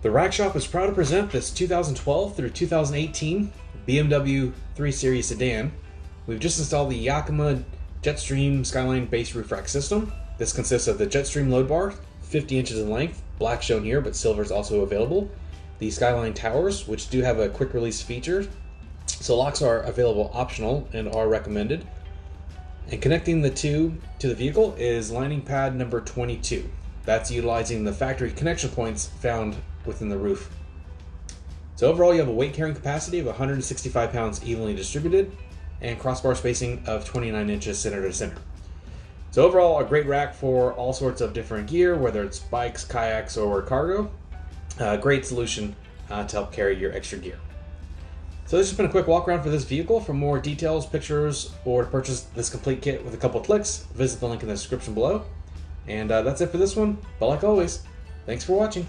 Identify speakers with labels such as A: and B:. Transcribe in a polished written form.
A: The Rack Shop is proud to present this 2012 through 2018 BMW 3 Series sedan. We've just installed the Yakima JetStream SkyLine base roof rack system. This consists of the JetStream load bar, 50 inches in length, black shown here, but silver is also available. The SkyLine towers, which do have a quick release feature, so locks are available optional and are recommended. And connecting the two to the vehicle is lining pad number 22. That's utilizing the factory connection points found within the roof. So overall, you have a weight carrying capacity of 165 pounds evenly distributed and crossbar spacing of 29 inches center to center. So overall, a great rack for all sorts of different gear, whether it's bikes, kayaks, or cargo. Great solution to help carry your extra gear. So this has been a quick walk around for this vehicle. For more details, pictures, or to purchase this complete kit with a couple clicks, visit the link in the description below. And that's it for this one. But like always, thanks for watching.